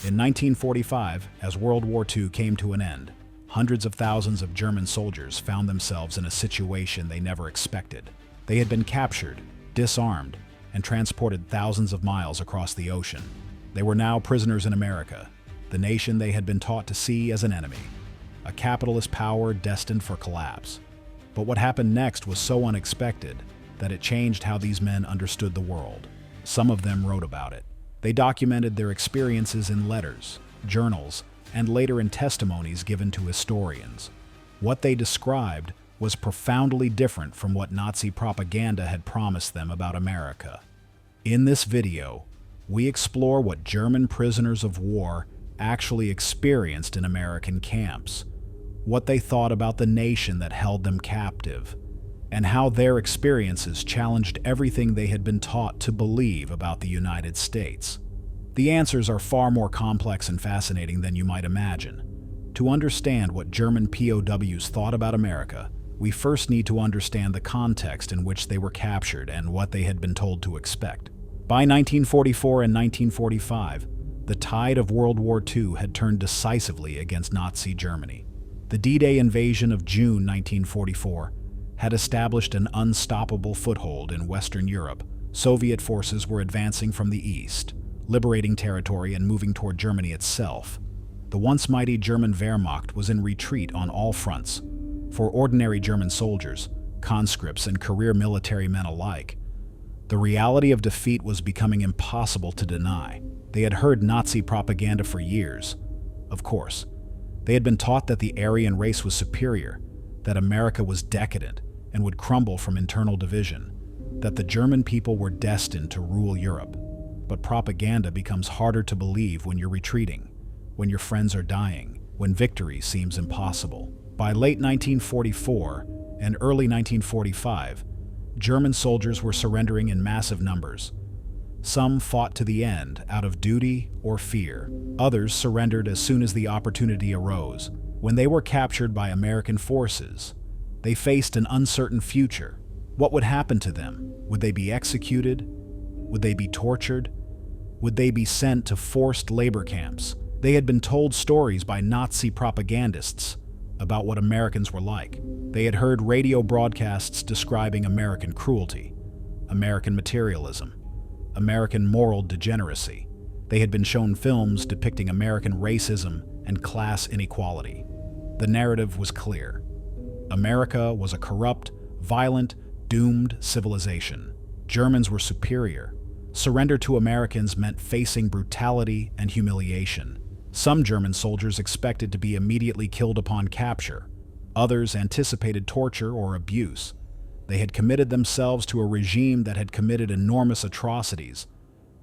In 1945, as World War II came to an end, hundreds of thousands of German soldiers found themselves in a situation they never expected. They had been captured, disarmed, and transported thousands of miles across the ocean. They were now prisoners in America, the nation they had been taught to see as an enemy, a capitalist power destined for collapse. But what happened next was so unexpected that it changed how these men understood the world. Some of them wrote about it. They documented their experiences in letters, journals, and later in testimonies given to historians. What they described was profoundly different from what Nazi propaganda had promised them about America. In this video, we explore what German prisoners of war actually experienced in American camps, what they thought about the nation that held them captive, and how their experiences challenged everything they had been taught to believe about the United States. The answers are far more complex and fascinating than you might imagine. To understand what German POWs thought about America, we first need to understand the context in which they were captured and what they had been told to expect. By 1944 and 1945, the tide of World War II had turned decisively against Nazi Germany. The D-Day invasion of June 1944 had established an unstoppable foothold in Western Europe. Soviet forces were advancing from the east, liberating territory and moving toward Germany itself. The once mighty German Wehrmacht was in retreat on all fronts. For ordinary German soldiers, conscripts, and career military men alike, the reality of defeat was becoming impossible to deny. They had heard Nazi propaganda for years. Of course, they had been taught that the Aryan race was superior, that America was decadent and would crumble from internal division, that the German people were destined to rule Europe. But propaganda becomes harder to believe when you're retreating, when your friends are dying, when victory seems impossible. By late 1944 and early 1945, German soldiers were surrendering in massive numbers. Some fought to the end out of duty or fear. Others surrendered as soon as the opportunity arose. When they were captured by American forces, they faced an uncertain future. What would happen to them? Would they be executed? Would they be tortured? Would they be sent to forced labor camps? They had been told stories by Nazi propagandists about what Americans were like. They had heard radio broadcasts describing American cruelty, American materialism, American moral degeneracy. They had been shown films depicting American racism and class inequality. The narrative was clear. America was a corrupt, violent, doomed civilization. Germans were superior. Surrender to Americans meant facing brutality and humiliation. Some German soldiers expected to be immediately killed upon capture. Others anticipated torture or abuse. They had committed themselves to a regime that had committed enormous atrocities.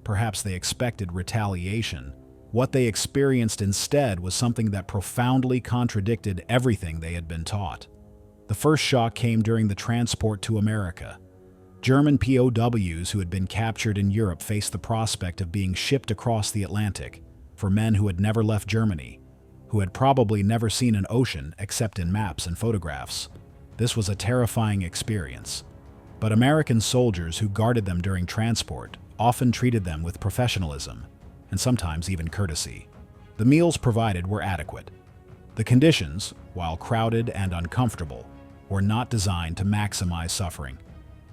Perhaps they expected retaliation. What they experienced instead was something that profoundly contradicted everything they had been taught. The first shock came during the transport to America. German POWs who had been captured in Europe faced the prospect of being shipped across the Atlantic. For men who had never left Germany, who had probably never seen an ocean except in maps and photographs, this was a terrifying experience. But American soldiers who guarded them during transport often treated them with professionalism and sometimes even courtesy. The meals provided were adequate. The conditions, while crowded and uncomfortable, were not designed to maximize suffering.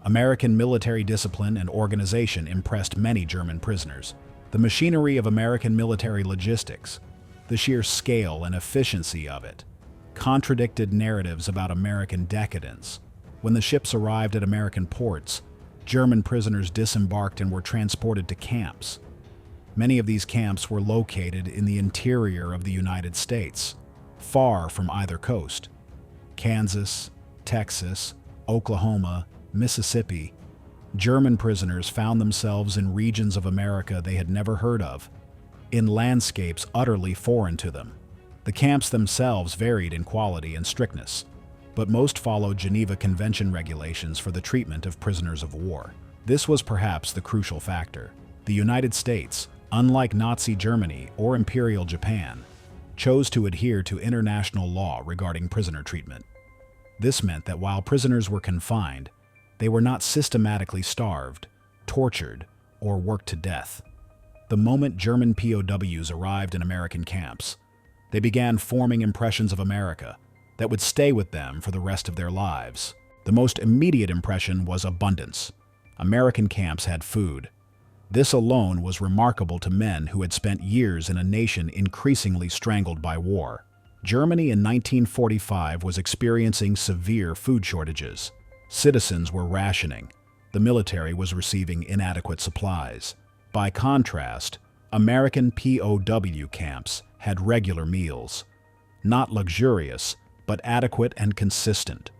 American military discipline and organization impressed many German prisoners. The machinery of American military logistics, the sheer scale and efficiency of it, contradicted narratives about American decadence. When the ships arrived at American ports, German prisoners disembarked and were transported to camps. Many of these camps were located in the interior of the United States, far from either coast. Kansas, Texas, Oklahoma, Mississippi. German prisoners found themselves in regions of America they had never heard of, in landscapes utterly foreign to them. The camps themselves varied in quality and strictness, but most followed Geneva Convention regulations for the treatment of prisoners of war. This was perhaps the crucial factor. The United States, unlike Nazi Germany or Imperial Japan, chose to adhere to international law regarding prisoner treatment. This meant that while prisoners were confined, they were not systematically starved, tortured, or worked to death. The moment German POWs arrived in American camps, they began forming impressions of America that would stay with them for the rest of their lives. The most immediate impression was abundance. American camps had food. This alone was remarkable to men who had spent years in a nation increasingly strangled by war. Germany in 1945 was experiencing severe food shortages. Citizens were rationing. The military was receiving inadequate supplies. By contrast, American POW camps had regular meals. Not luxurious, but adequate and consistent.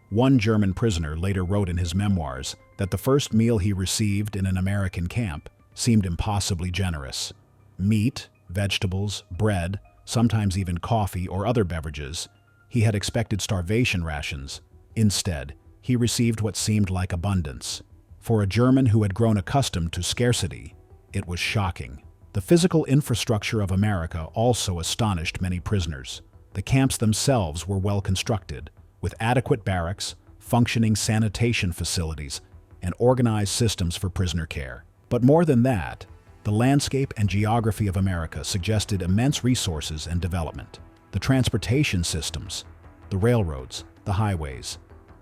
One German prisoner later wrote in his memoirs that the first meal he received in an American camp seemed impossibly generous. Meat, vegetables, bread, sometimes even coffee or other beverages. He had expected starvation rations. Instead, he received what seemed like abundance. For a German who had grown accustomed to scarcity, it was shocking. The physical infrastructure of America also astonished many prisoners. The camps themselves were well constructed, with adequate barracks, functioning sanitation facilities, and organized systems for prisoner care. But more than that, the landscape and geography of America suggested immense resources and development. The transportation systems, the railroads, the highways,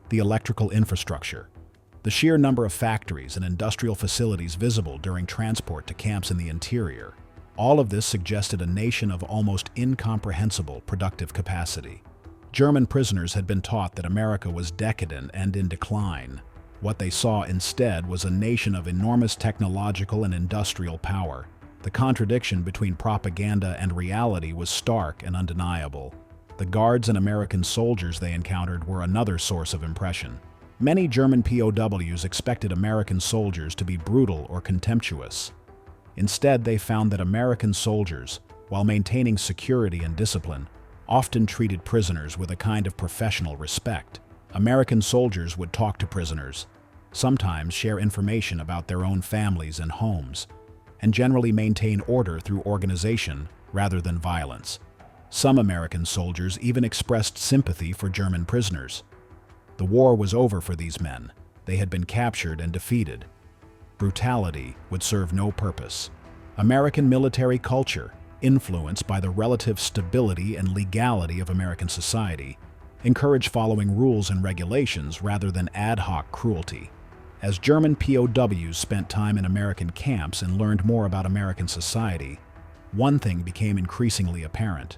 the electrical infrastructure, the sheer number of factories and industrial facilities visible during transport to camps in the interior, all of this suggested a nation of almost incomprehensible productive capacity. German prisoners had been taught that America was decadent and in decline. What they saw instead was a nation of enormous technological and industrial power. The contradiction between propaganda and reality was stark and undeniable. The guards and American soldiers they encountered were another source of impression. Many German POWs expected American soldiers to be brutal or contemptuous. Instead, they found that American soldiers, while maintaining security and discipline, often treated prisoners with a kind of professional respect. American soldiers would talk to prisoners, sometimes share information about their own families and homes, and generally maintain order through organization rather than violence. Some American soldiers even expressed sympathy for German prisoners. The war was over for these men. They had been captured and defeated. Brutality would serve no purpose. American military culture, influenced by the relative stability and legality of American society, encouraged following rules and regulations rather than ad hoc cruelty. As German POWs spent time in American camps and learned more about American society, one thing became increasingly apparent.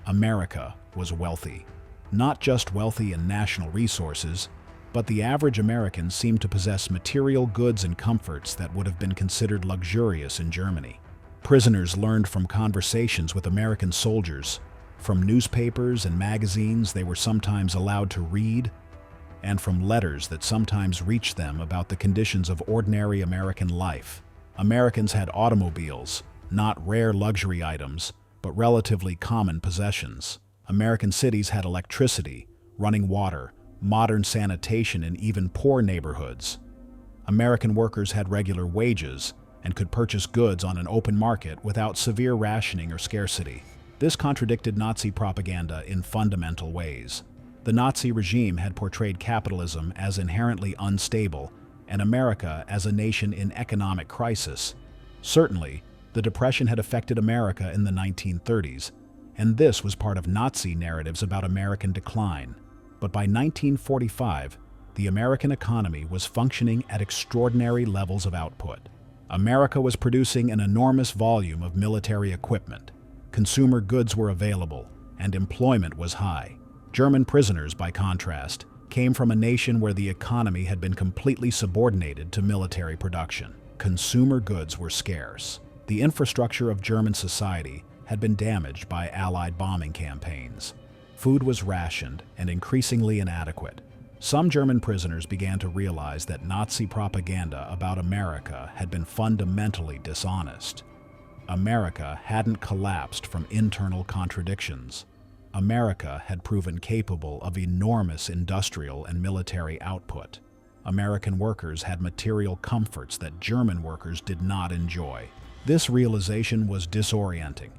America was wealthy. Not just wealthy in national resources, but the average American seemed to possess material goods and comforts that would have been considered luxurious in Germany. Prisoners learned from conversations with American soldiers, from newspapers and magazines they were sometimes allowed to read, and from letters that sometimes reached them about the conditions of ordinary American life. Americans had automobiles, not rare luxury items, but relatively common possessions. American cities had electricity, running water, modern sanitation in even poor neighborhoods. American workers had regular wages and could purchase goods on an open market without severe rationing or scarcity. This contradicted Nazi propaganda in fundamental ways. The Nazi regime had portrayed capitalism as inherently unstable and America as a nation in economic crisis. Certainly, the Depression had affected America in the 1930s, and this was part of Nazi narratives about American decline. But by 1945, the American economy was functioning at extraordinary levels of output. America was producing an enormous volume of military equipment. Consumer goods were available, and employment was high. German prisoners, by contrast, came from a nation where the economy had been completely subordinated to military production. Consumer goods were scarce. The infrastructure of German society had been damaged by Allied bombing campaigns. Food was rationed and increasingly inadequate. Some German prisoners began to realize that Nazi propaganda about America had been fundamentally dishonest. America hadn't collapsed from internal contradictions. America had proven capable of enormous industrial and military output. American workers had material comforts that German workers did not enjoy. This realization was disorienting.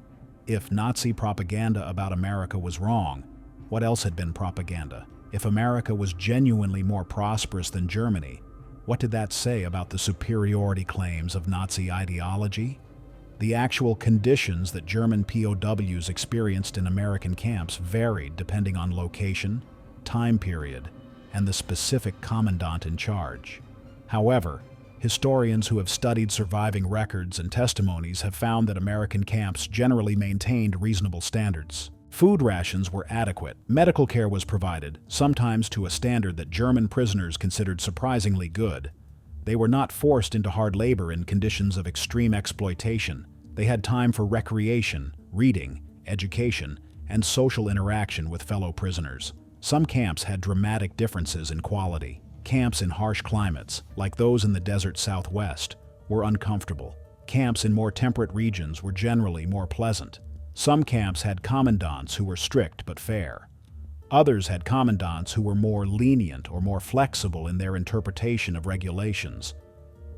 If Nazi propaganda about America was wrong, what else had been propaganda? If America was genuinely more prosperous than Germany, what did that say about the superiority claims of Nazi ideology? The actual conditions that German POWs experienced in American camps varied depending on location, time period, and the specific commandant in charge. However, historians who have studied surviving records and testimonies have found that American camps generally maintained reasonable standards. Food rations were adequate. Medical care was provided, sometimes to a standard that German prisoners considered surprisingly good. They were not forced into hard labor in conditions of extreme exploitation. They had time for recreation, reading, education, and social interaction with fellow prisoners. Some camps had dramatic differences in quality. Camps in harsh climates, like those in the desert Southwest, were uncomfortable. Camps in more temperate regions were generally more pleasant. Some camps had commandants who were strict but fair. Others had commandants who were more lenient or more flexible in their interpretation of regulations.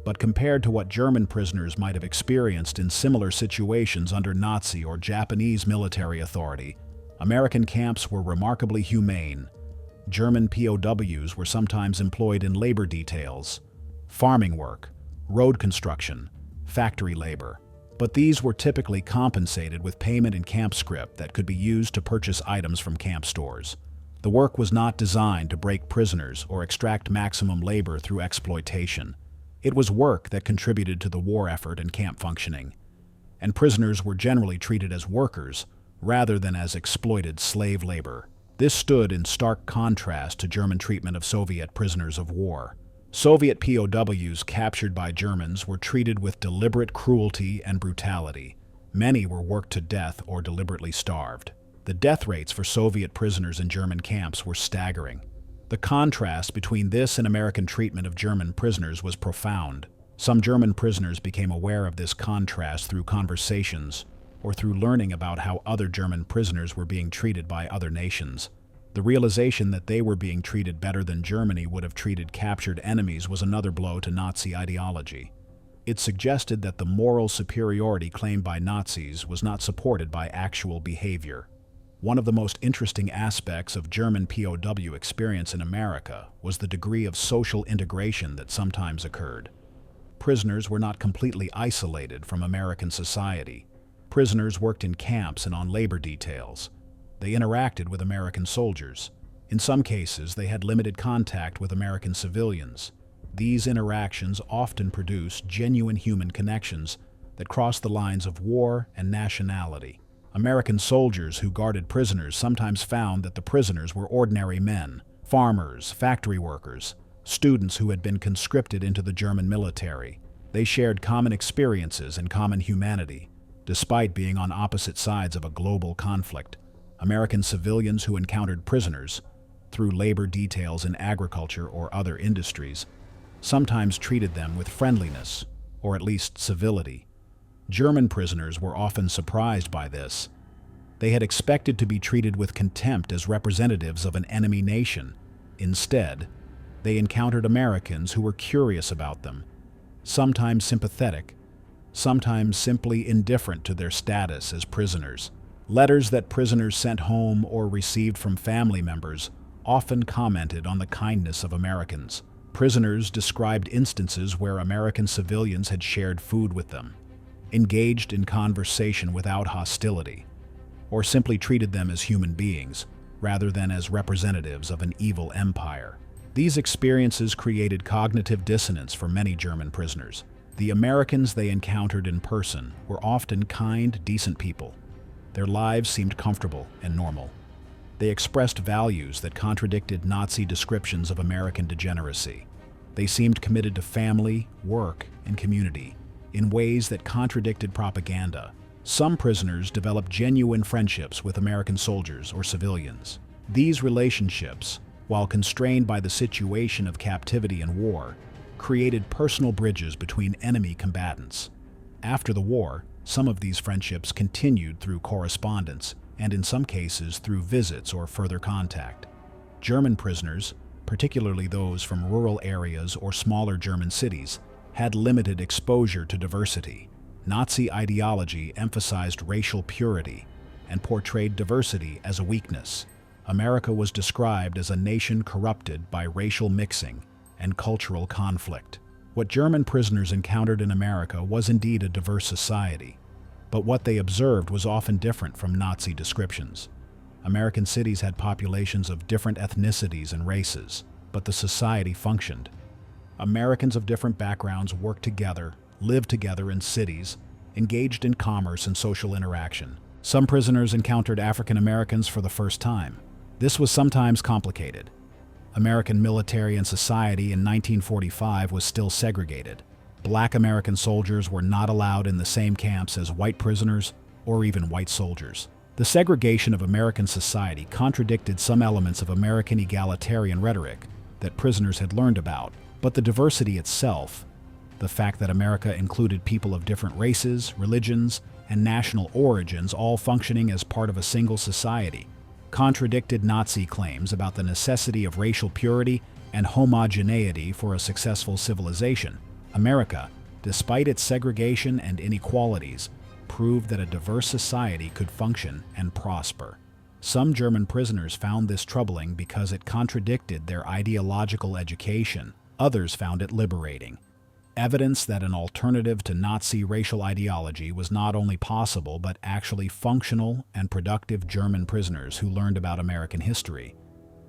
But compared to what German prisoners might have experienced in similar situations under Nazi or Japanese military authority, American camps were remarkably humane. German POWs were sometimes employed in labor details, farming work, road construction, factory labor. But these were typically compensated with payment in camp scrip that could be used to purchase items from camp stores. The work was not designed to break prisoners or extract maximum labor through exploitation. It was work that contributed to the war effort and camp functioning. And prisoners were generally treated as workers rather than as exploited slave labor. This stood in stark contrast to German treatment of Soviet prisoners of war. Soviet POWs captured by Germans were treated with deliberate cruelty and brutality. Many were worked to death or deliberately starved. The death rates for Soviet prisoners in German camps were staggering. The contrast between this and American treatment of German prisoners was profound. Some German prisoners became aware of this contrast through conversations or through learning about how other German prisoners were being treated by other nations. The realization that they were being treated better than Germany would have treated captured enemies was another blow to Nazi ideology. It suggested that the moral superiority claimed by Nazis was not supported by actual behavior. One of the most interesting aspects of German POW experience in America was the degree of social integration that sometimes occurred. Prisoners were not completely isolated from American society. Prisoners worked in camps and on labor details. They interacted with American soldiers. In some cases, they had limited contact with American civilians. These interactions often produced genuine human connections that crossed the lines of war and nationality. American soldiers who guarded prisoners sometimes found that the prisoners were ordinary men, farmers, factory workers, students who had been conscripted into the German military. They shared common experiences and common humanity, despite being on opposite sides of a global conflict. American civilians who encountered prisoners, through labor details in agriculture or other industries, sometimes treated them with friendliness, or at least civility. German prisoners were often surprised by this. They had expected to be treated with contempt as representatives of an enemy nation. Instead, they encountered Americans who were curious about them, sometimes sympathetic, sometimes simply indifferent to their status as prisoners. Letters that prisoners sent home or received from family members often commented on the kindness of Americans. Prisoners described instances where American civilians had shared food with them, engaged in conversation without hostility, or simply treated them as human beings, rather than as representatives of an evil empire. These experiences created cognitive dissonance for many German prisoners. The Americans they encountered in person were often kind, decent people. Their lives seemed comfortable and normal. They expressed values that contradicted Nazi descriptions of American degeneracy. They seemed committed to family, work, and community in ways that contradicted propaganda. Some prisoners developed genuine friendships with American soldiers or civilians. These relationships, while constrained by the situation of captivity and war, created personal bridges between enemy combatants. After the war, some of these friendships continued through correspondence, and in some cases through visits or further contact. German prisoners, particularly those from rural areas or smaller German cities, had limited exposure to diversity. Nazi ideology emphasized racial purity and portrayed diversity as a weakness. America was described as a nation corrupted by racial mixing and cultural conflict. What German prisoners encountered in America was indeed a diverse society. But what they observed was often different from Nazi descriptions. American cities had populations of different ethnicities and races, but the society functioned. Americans of different backgrounds worked together, lived together in cities, engaged in commerce and social interaction. Some prisoners encountered African Americans for the first time. This was sometimes complicated. American military and society in 1945 was still segregated. Black American soldiers were not allowed in the same camps as white prisoners or even white soldiers. The segregation of American society contradicted some elements of American egalitarian rhetoric that prisoners had learned about, but the diversity itself, the fact that America included people of different races, religions, and national origins all functioning as part of a single society, contradicted Nazi claims about the necessity of racial purity and homogeneity for a successful civilization. America, despite its segregation and inequalities, proved that a diverse society could function and prosper. Some German prisoners found this troubling because it contradicted their ideological education. Others found it liberating. Evidence that an alternative to Nazi racial ideology was not only possible but actually functional and productive German prisoners who learned about American history.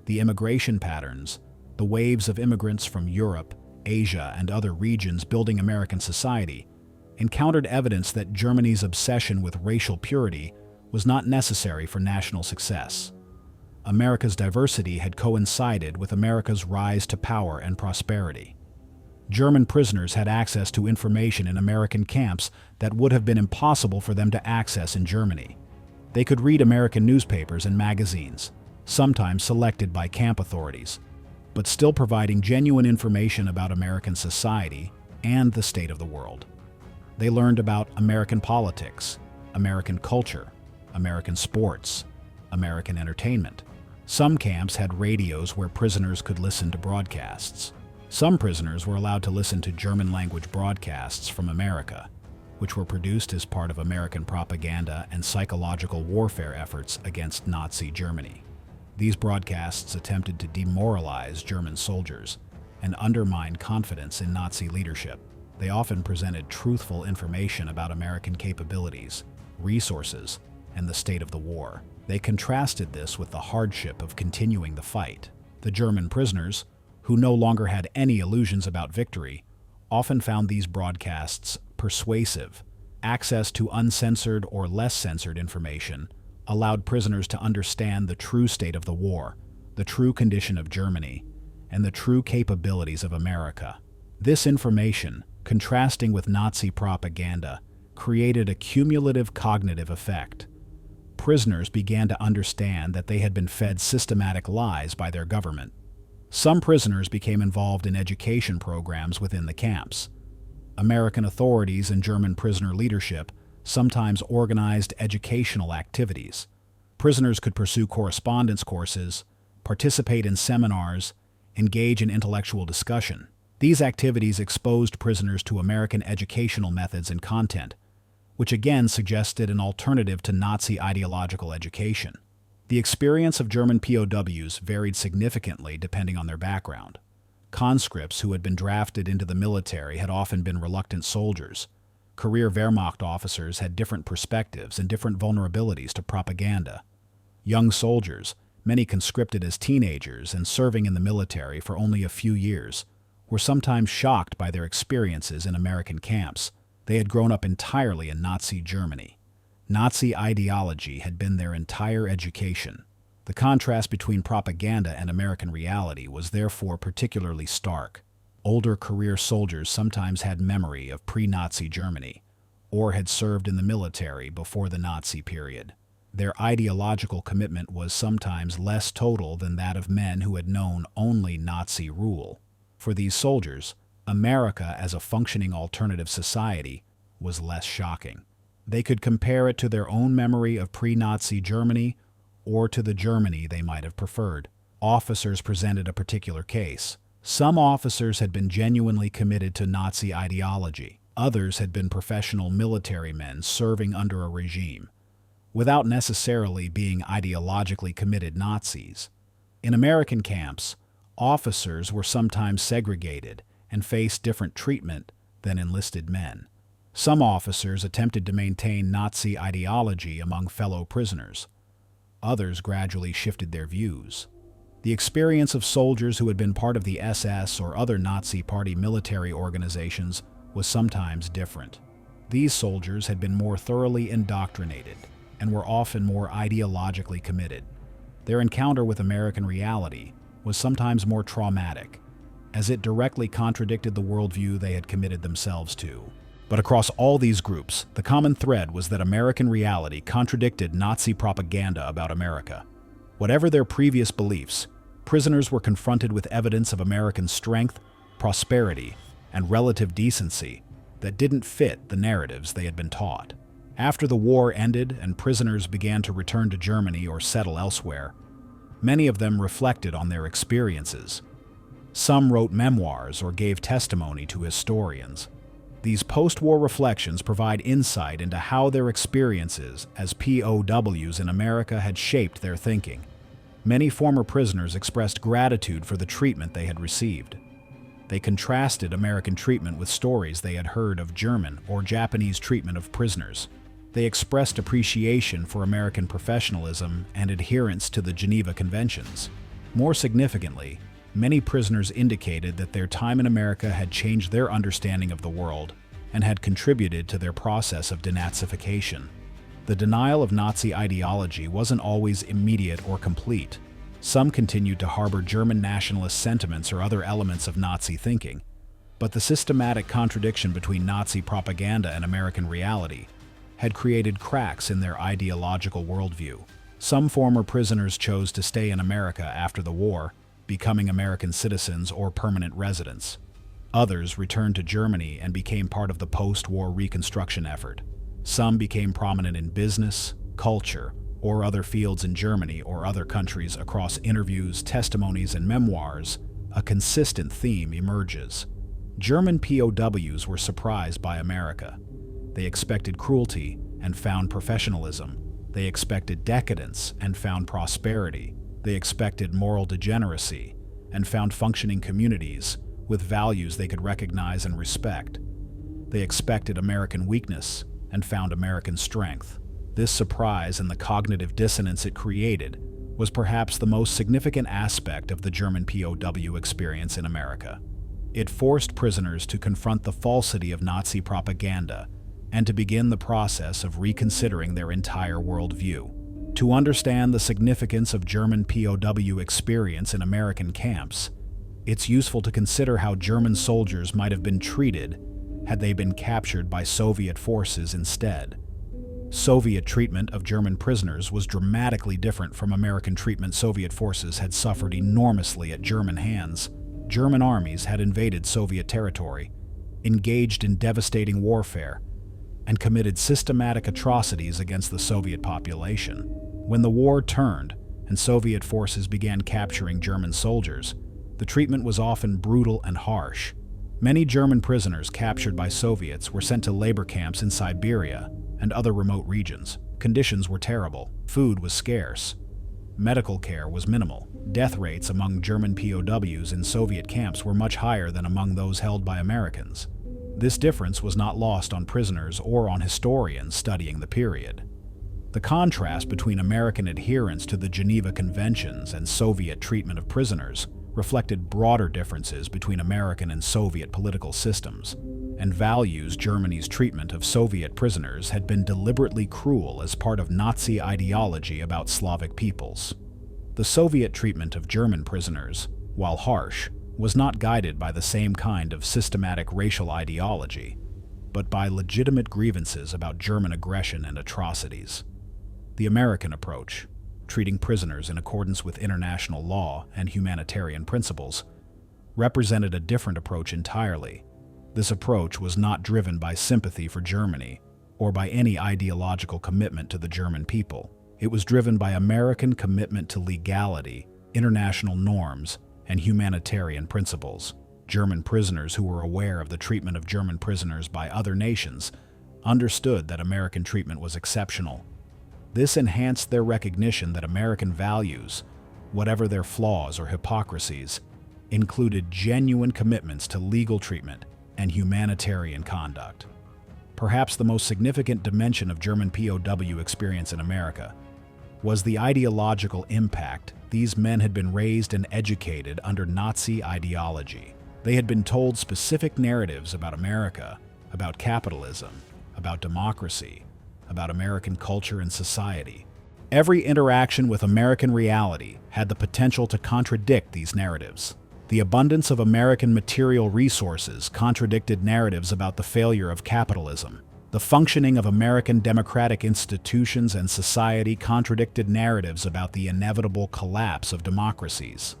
The immigration patterns, the waves of immigrants from Europe, Asia, and other regions building American society, encountered evidence that Germany's obsession with racial purity was not necessary for national success. America's diversity had coincided with America's rise to power and prosperity. German prisoners had access to information in American camps that would have been impossible for them to access in Germany. They could read American newspapers and magazines, sometimes selected by camp authorities, but still providing genuine information about American society and the state of the world. They learned about American politics, American culture, American sports, American entertainment. Some camps had radios where prisoners could listen to broadcasts. Some prisoners were allowed to listen to German-language broadcasts from America, which were produced as part of American propaganda and psychological warfare efforts against Nazi Germany. These broadcasts attempted to demoralize German soldiers and undermine confidence in Nazi leadership. They often presented truthful information about American capabilities, resources, and the state of the war. They contrasted this with the hardship of continuing the fight. The German prisoners, who no longer had any illusions about victory, often found these broadcasts persuasive. Access to uncensored or less censored information allowed prisoners to understand the true state of the war, the true condition of Germany, and the true capabilities of America. This information, contrasting with Nazi propaganda, created a cumulative cognitive effect. Prisoners began to understand that they had been fed systematic lies by their government. Some prisoners became involved in education programs within the camps. American authorities and German prisoner leadership sometimes organized educational activities. Prisoners could pursue correspondence courses, participate in seminars, engage in intellectual discussion. These activities exposed prisoners to American educational methods and content, which again suggested an alternative to Nazi ideological education. The experience of German POWs varied significantly depending on their background. Conscripts who had been drafted into the military had often been reluctant soldiers. Career Wehrmacht officers had different perspectives and different vulnerabilities to propaganda. Young soldiers, many conscripted as teenagers and serving in the military for only a few years, were sometimes shocked by their experiences in American camps. They had grown up entirely in Nazi Germany. Nazi ideology had been their entire education. The contrast between propaganda and American reality was therefore particularly stark. Older career soldiers sometimes had memory of pre-Nazi Germany, or had served in the military before the Nazi period. Their ideological commitment was sometimes less total than that of men who had known only Nazi rule. For these soldiers, America as a functioning alternative society was less shocking. They could compare it to their own memory of pre-Nazi Germany or to the Germany they might have preferred. Officers presented a particular case. Some officers had been genuinely committed to Nazi ideology. Others had been professional military men serving under a regime, without necessarily being ideologically committed Nazis. In American camps, officers were sometimes segregated and faced different treatment than enlisted men. Some officers attempted to maintain Nazi ideology among fellow prisoners. Others gradually shifted their views. The experience of soldiers who had been part of the SS or other Nazi Party military organizations was sometimes different. These soldiers had been more thoroughly indoctrinated and were often more ideologically committed. Their encounter with American reality was sometimes more traumatic, as it directly contradicted the worldview they had committed themselves to. But across all these groups, the common thread was that American reality contradicted Nazi propaganda about America. Whatever their previous beliefs, prisoners were confronted with evidence of American strength, prosperity, and relative decency that didn't fit the narratives they had been taught. After the war ended and prisoners began to return to Germany or settle elsewhere, many of them reflected on their experiences. Some wrote memoirs or gave testimony to historians. These post-war reflections provide insight into how their experiences as POWs in America had shaped their thinking. Many former prisoners expressed gratitude for the treatment they had received. They contrasted American treatment with stories they had heard of German or Japanese treatment of prisoners. They expressed appreciation for American professionalism and adherence to the Geneva Conventions. More significantly, many prisoners indicated that their time in America had changed their understanding of the world and had contributed to their process of denazification. The denial of Nazi ideology wasn't always immediate or complete. Some continued to harbor German nationalist sentiments or other elements of Nazi thinking. But the systematic contradiction between Nazi propaganda and American reality had created cracks in their ideological worldview. Some former prisoners chose to stay in America after the war, becoming American citizens or permanent residents. Others returned to Germany and became part of the post-war reconstruction effort. Some became prominent in business, culture, or other fields in Germany or other countries. Across interviews, testimonies, and memoirs, a consistent theme emerges. German POWs were surprised by America. They expected cruelty and found professionalism. They expected decadence and found prosperity. They expected moral degeneracy and found functioning communities with values they could recognize and respect. They expected American weakness and found American strength. This surprise and the cognitive dissonance it created was perhaps the most significant aspect of the German POW experience in America. It forced prisoners to confront the falsity of Nazi propaganda and to begin the process of reconsidering their entire worldview. To understand the significance of German POW experience in American camps, it's useful to consider how German soldiers might have been treated had they been captured by Soviet forces instead. Soviet treatment of German prisoners was dramatically different from American treatment. Soviet forces had suffered enormously at German hands. German armies had invaded Soviet territory, engaged in devastating warfare, and committed systematic atrocities against the Soviet population. When the war turned and Soviet forces began capturing German soldiers, the treatment was often brutal and harsh. Many German prisoners captured by Soviets were sent to labor camps in Siberia and other remote regions. Conditions were terrible. Food was scarce. Medical care was minimal. Death rates among German POWs in Soviet camps were much higher than among those held by Americans. This difference was not lost on prisoners or on historians studying the period. The contrast between American adherence to the Geneva Conventions and Soviet treatment of prisoners reflected broader differences between American and Soviet political systems and values. Germany's treatment of Soviet prisoners had been deliberately cruel as part of Nazi ideology about Slavic peoples. The Soviet treatment of German prisoners, while harsh, was not guided by the same kind of systematic racial ideology, but by legitimate grievances about German aggression and atrocities. The American approach, treating prisoners in accordance with international law and humanitarian principles, represented a different approach entirely. This approach was not driven by sympathy for Germany or by any ideological commitment to the German people. It was driven by American commitment to legality, international norms, and humanitarian principles. German prisoners who were aware of the treatment of German prisoners by other nations understood that American treatment was exceptional. This enhanced their recognition that American values, whatever their flaws or hypocrisies, included genuine commitments to legal treatment and humanitarian conduct. Perhaps the most significant dimension of German POW experience in America was the ideological impact. These men had been raised and educated under Nazi ideology. They had been told specific narratives about America, about capitalism, about democracy, about American culture and society. Every interaction with American reality had the potential to contradict these narratives. The abundance of American material resources contradicted narratives about the failure of capitalism. The functioning of American democratic institutions and society contradicted narratives about the inevitable collapse of democracies.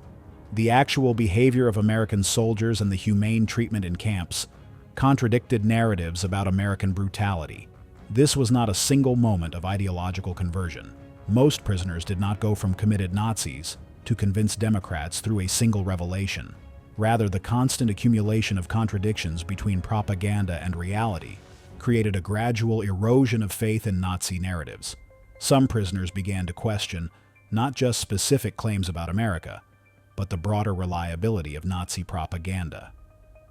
The actual behavior of American soldiers and the humane treatment in camps contradicted narratives about American brutality. This was not a single moment of ideological conversion. Most prisoners did not go from committed Nazis to convinced Democrats through a single revelation. Rather, the constant accumulation of contradictions between propaganda and reality created a gradual erosion of faith in Nazi narratives. Some prisoners began to question not just specific claims about America, but the broader reliability of Nazi propaganda.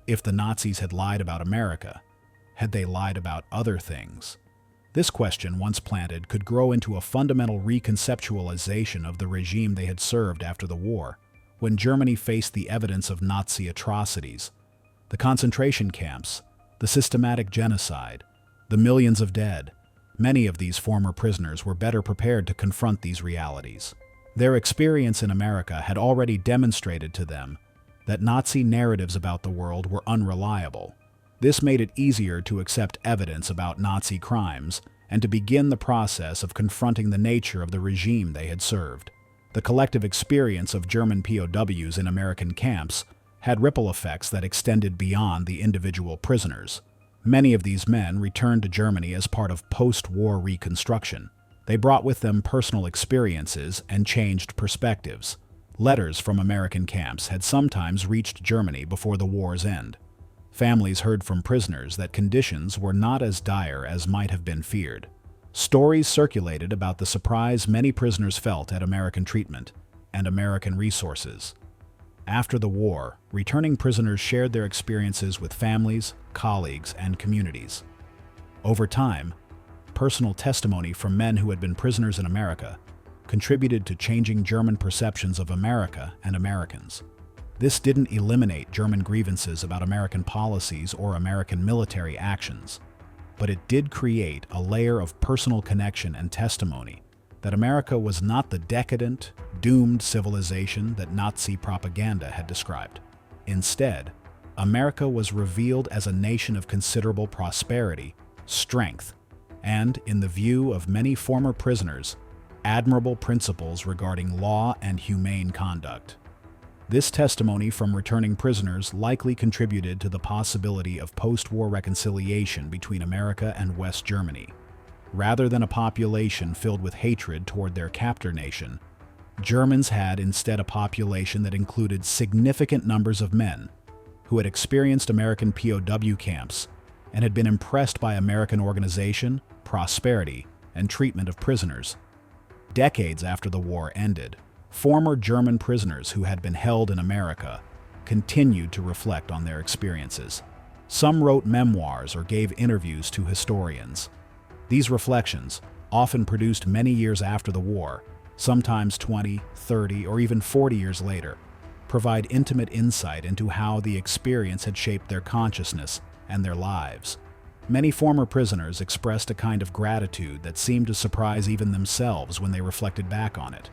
If the Nazis had lied about America, had they lied about other things? This question, once planted, could grow into a fundamental reconceptualization of the regime they had served after the war. When Germany faced the evidence of Nazi atrocities, the concentration camps, the systematic genocide, the millions of dead, many of these former prisoners were better prepared to confront these realities. Their experience in America had already demonstrated to them that Nazi narratives about the world were unreliable. This made it easier to accept evidence about Nazi crimes and to begin the process of confronting the nature of the regime they had served. The collective experience of German POWs in American camps had ripple effects that extended beyond the individual prisoners. Many of these men returned to Germany as part of post-war reconstruction. They brought with them personal experiences and changed perspectives. Letters from American camps had sometimes reached Germany before the war's end. Families heard from prisoners that conditions were not as dire as might have been feared. Stories circulated about the surprise many prisoners felt at American treatment and American resources. After the war, returning prisoners shared their experiences with families, colleagues, and communities. Over time, personal testimony from men who had been prisoners in America contributed to changing German perceptions of America and Americans. This didn't eliminate German grievances about American policies or American military actions, but it did create a layer of personal connection and testimony that America was not the decadent, doomed civilization that Nazi propaganda had described. Instead, America was revealed as a nation of considerable prosperity, strength, and, in the view of many former prisoners, admirable principles regarding law and humane conduct. This testimony from returning prisoners likely contributed to the possibility of post-war reconciliation between America and West Germany. Rather than a population filled with hatred toward their captor nation, Germans had instead a population that included significant numbers of men who had experienced American POW camps and had been impressed by American organization, prosperity, and treatment of prisoners. Decades after the war ended, former German prisoners who had been held in America continued to reflect on their experiences. Some wrote memoirs or gave interviews to historians. These reflections, often produced many years after the war, sometimes 20, 30, or even 40 years later, provide intimate insight into how the experience had shaped their consciousness and their lives. Many former prisoners expressed a kind of gratitude that seemed to surprise even themselves when they reflected back on it.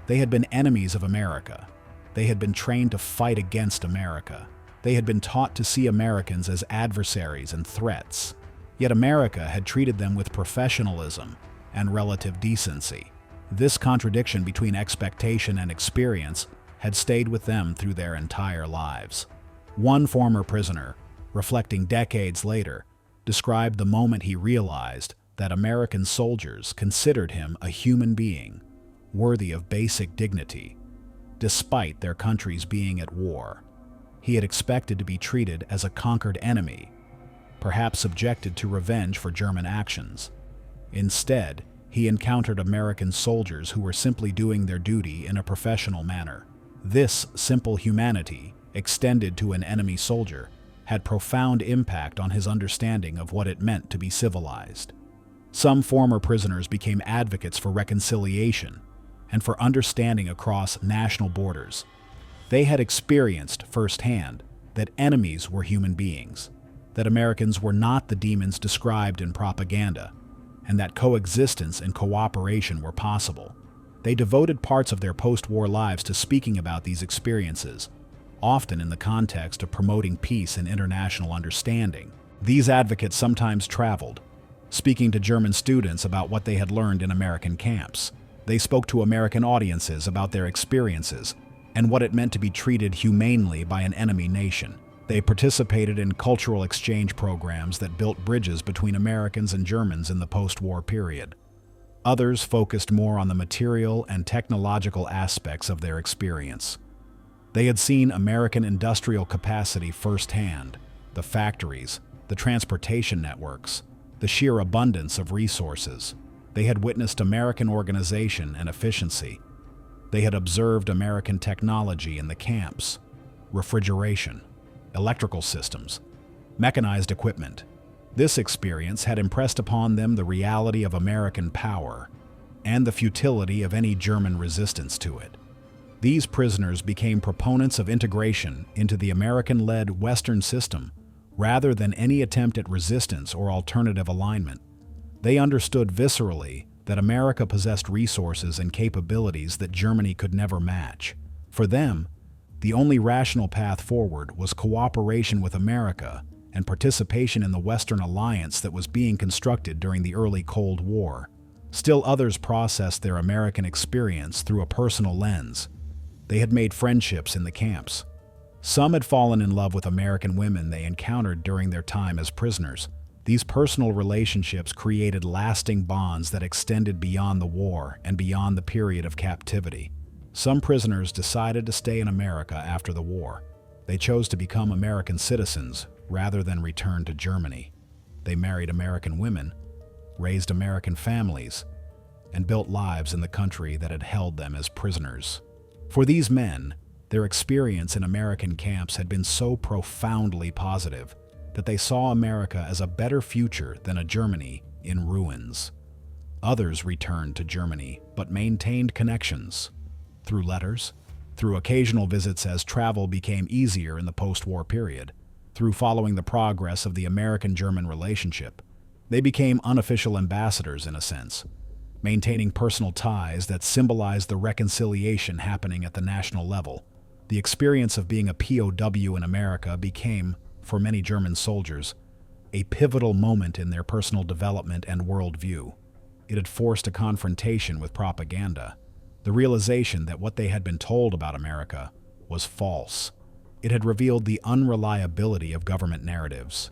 They had been enemies of America. They had been trained to fight against America. They had been taught to see Americans as adversaries and threats. Yet America had treated them with professionalism and relative decency. This contradiction between expectation and experience had stayed with them through their entire lives. One former prisoner, reflecting decades later, described the moment he realized that American soldiers considered him a human being, worthy of basic dignity, despite their countries being at war. He had expected to be treated as a conquered enemy, perhaps subjected to revenge for German actions. Instead, he encountered American soldiers who were simply doing their duty in a professional manner. This simple humanity, extended to an enemy soldier, had profound impact on his understanding of what it meant to be civilized. Some former prisoners became advocates for reconciliation and for understanding across national borders. They had experienced firsthand that enemies were human beings, that Americans were not the demons described in propaganda, and that coexistence and cooperation were possible. They devoted parts of their post-war lives to speaking about these experiences, often in the context of promoting peace and international understanding. These advocates sometimes traveled, speaking to German students about what they had learned in American camps. They spoke to American audiences about their experiences and what it meant to be treated humanely by an enemy nation. They participated in cultural exchange programs that built bridges between Americans and Germans in the post-war period. Others focused more on the material and technological aspects of their experience. They had seen American industrial capacity firsthand, the factories, the transportation networks, the sheer abundance of resources. They had witnessed American organization and efficiency. They had observed American technology in the camps, refrigeration, electrical systems, mechanized equipment. This experience had impressed upon them the reality of American power and the futility of any German resistance to it. These prisoners became proponents of integration into the American-led Western system rather than any attempt at resistance or alternative alignment. They understood viscerally that America possessed resources and capabilities that Germany could never match. For them, the only rational path forward was cooperation with America and participation in the Western alliance that was being constructed during the early Cold War. Still others processed their American experience through a personal lens. They had made friendships in the camps. Some had fallen in love with American women they encountered during their time as prisoners. These personal relationships created lasting bonds that extended beyond the war and beyond the period of captivity. Some prisoners decided to stay in America after the war. They chose to become American citizens rather than return to Germany. They married American women, raised American families, and built lives in the country that had held them as prisoners. For these men, their experience in American camps had been so profoundly positive that they saw America as a better future than a Germany in ruins. Others returned to Germany, but maintained connections through letters, through occasional visits as travel became easier in the post-war period, through following the progress of the American-German relationship. They became unofficial ambassadors in a sense, maintaining personal ties that symbolized the reconciliation happening at the national level. The experience of being a POW in America became, for many German soldiers, a pivotal moment in their personal development and worldview. It had forced a confrontation with propaganda, the realization that what they had been told about America was false. It had revealed the unreliability of government narratives.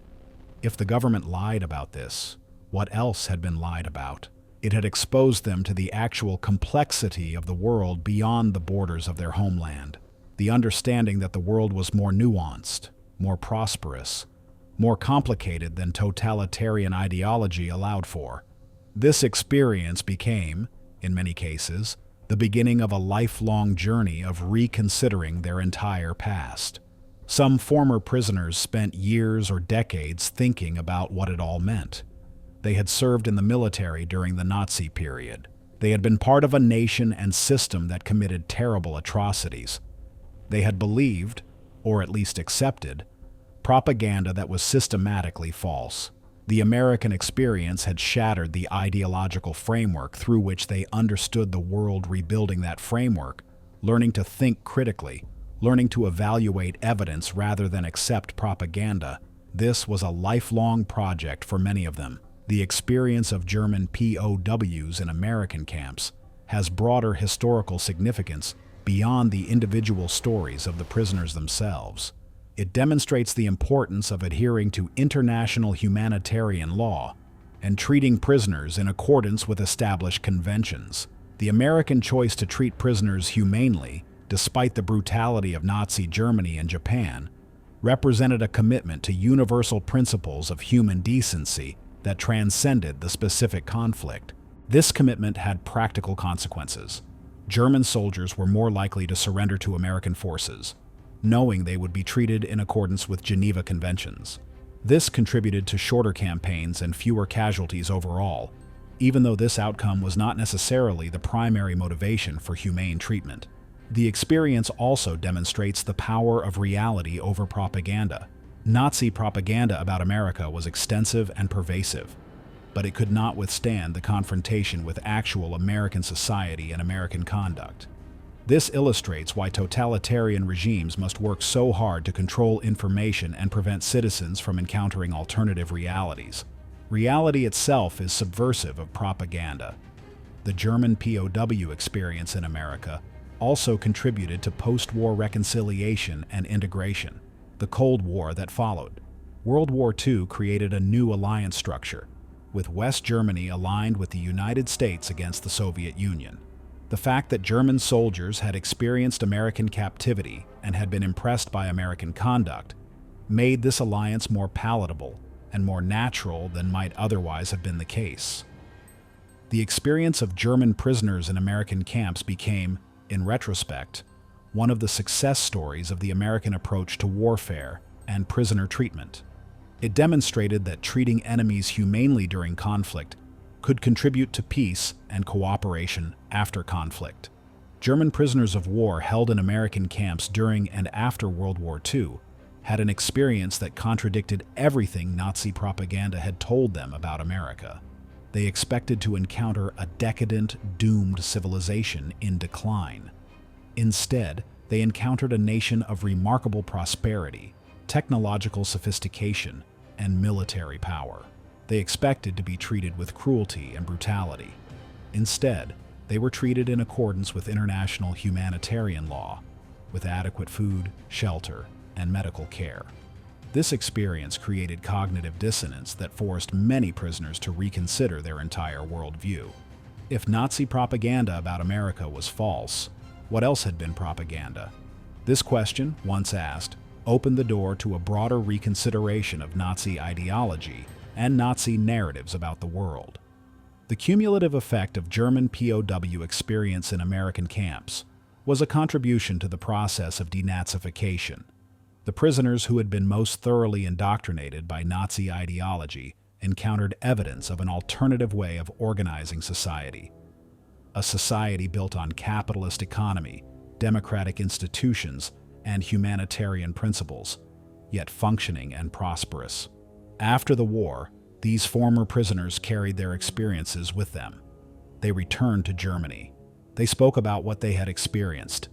If the government lied about this, what else had been lied about? It had exposed them to the actual complexity of the world beyond the borders of their homeland. The understanding that the world was more nuanced, more prosperous, more complicated than totalitarian ideology allowed for. This experience became, in many cases, the beginning of a lifelong journey of reconsidering their entire past. Some former prisoners spent years or decades thinking about what it all meant. They had served in the military during the Nazi period. They had been part of a nation and system that committed terrible atrocities. They had believed, or at least accepted, propaganda that was systematically false. The American experience had shattered the ideological framework through which they understood the world. Rebuilding that framework, learning to think critically, learning to evaluate evidence rather than accept propaganda. This was a lifelong project for many of them. The experience of German POWs in American camps has broader historical significance beyond the individual stories of the prisoners themselves. It demonstrates the importance of adhering to international humanitarian law and treating prisoners in accordance with established conventions. The American choice to treat prisoners humanely, despite the brutality of Nazi Germany and Japan, represented a commitment to universal principles of human decency that transcended the specific conflict. This commitment had practical consequences. German soldiers were more likely to surrender to American forces. knowing they would be treated in accordance with Geneva Conventions. This contributed to shorter campaigns and fewer casualties overall, even though this outcome was not necessarily the primary motivation for humane treatment. The experience also demonstrates the power of reality over propaganda. Nazi propaganda about America was extensive and pervasive, but it could not withstand the confrontation with actual American society and American conduct. This illustrates why totalitarian regimes must work so hard to control information and prevent citizens from encountering alternative realities. Reality itself is subversive of propaganda. The German POW experience in America also contributed to post-war reconciliation and integration. The Cold War that followed. World War II created a new alliance structure, with West Germany aligned with the United States against the Soviet Union. The fact that German soldiers had experienced American captivity and had been impressed by American conduct made this alliance more palatable and more natural than might otherwise have been the case. The experience of German prisoners in American camps became, in retrospect, one of the success stories of the American approach to warfare and prisoner treatment. It demonstrated that treating enemies humanely during conflict could contribute to peace and cooperation after conflict. German prisoners of war held in American camps during and after World War II had an experience that contradicted everything Nazi propaganda had told them about America. They expected to encounter a decadent, doomed civilization in decline. Instead, they encountered a nation of remarkable prosperity, technological sophistication, and military power. They expected to be treated with cruelty and brutality. Instead, they were treated in accordance with international humanitarian law, with adequate food, shelter, and medical care. This experience created cognitive dissonance that forced many prisoners to reconsider their entire worldview. If Nazi propaganda about America was false, what else had been propaganda? This question, once asked, opened the door to a broader reconsideration of Nazi ideology and Nazi narratives about the world. The cumulative effect of German POW experience in American camps was a contribution to the process of denazification. The prisoners who had been most thoroughly indoctrinated by Nazi ideology encountered evidence of an alternative way of organizing society. A society built on capitalist economy, democratic institutions, and humanitarian principles, yet functioning and prosperous. After the war, these former prisoners carried their experiences with them. They returned to Germany. They spoke about what they had experienced.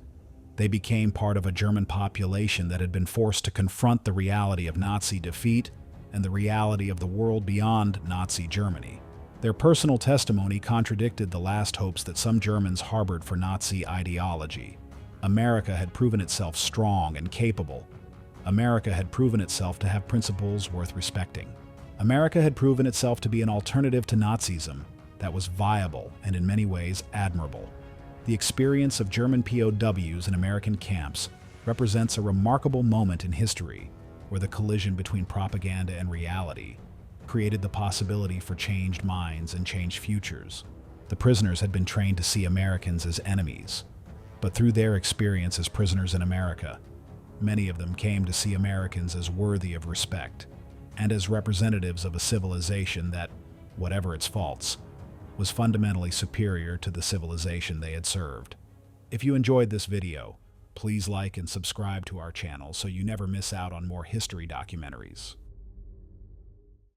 They became part of a German population that had been forced to confront the reality of Nazi defeat and the reality of the world beyond Nazi Germany. Their personal testimony contradicted the last hopes that some Germans harbored for Nazi ideology. America had proven itself strong and capable. America had proven itself to have principles worth respecting. America had proven itself to be an alternative to Nazism that was viable and in many ways admirable. The experience of German POWs in American camps represents a remarkable moment in history where the collision between propaganda and reality created the possibility for changed minds and changed futures. The prisoners had been trained to see Americans as enemies, but through their experience as prisoners in America, many of them came to see Americans as worthy of respect and as representatives of a civilization that, whatever its faults, was fundamentally superior to the civilization they had served. If you enjoyed this video, please like and subscribe to our channel so you never miss out on more history documentaries.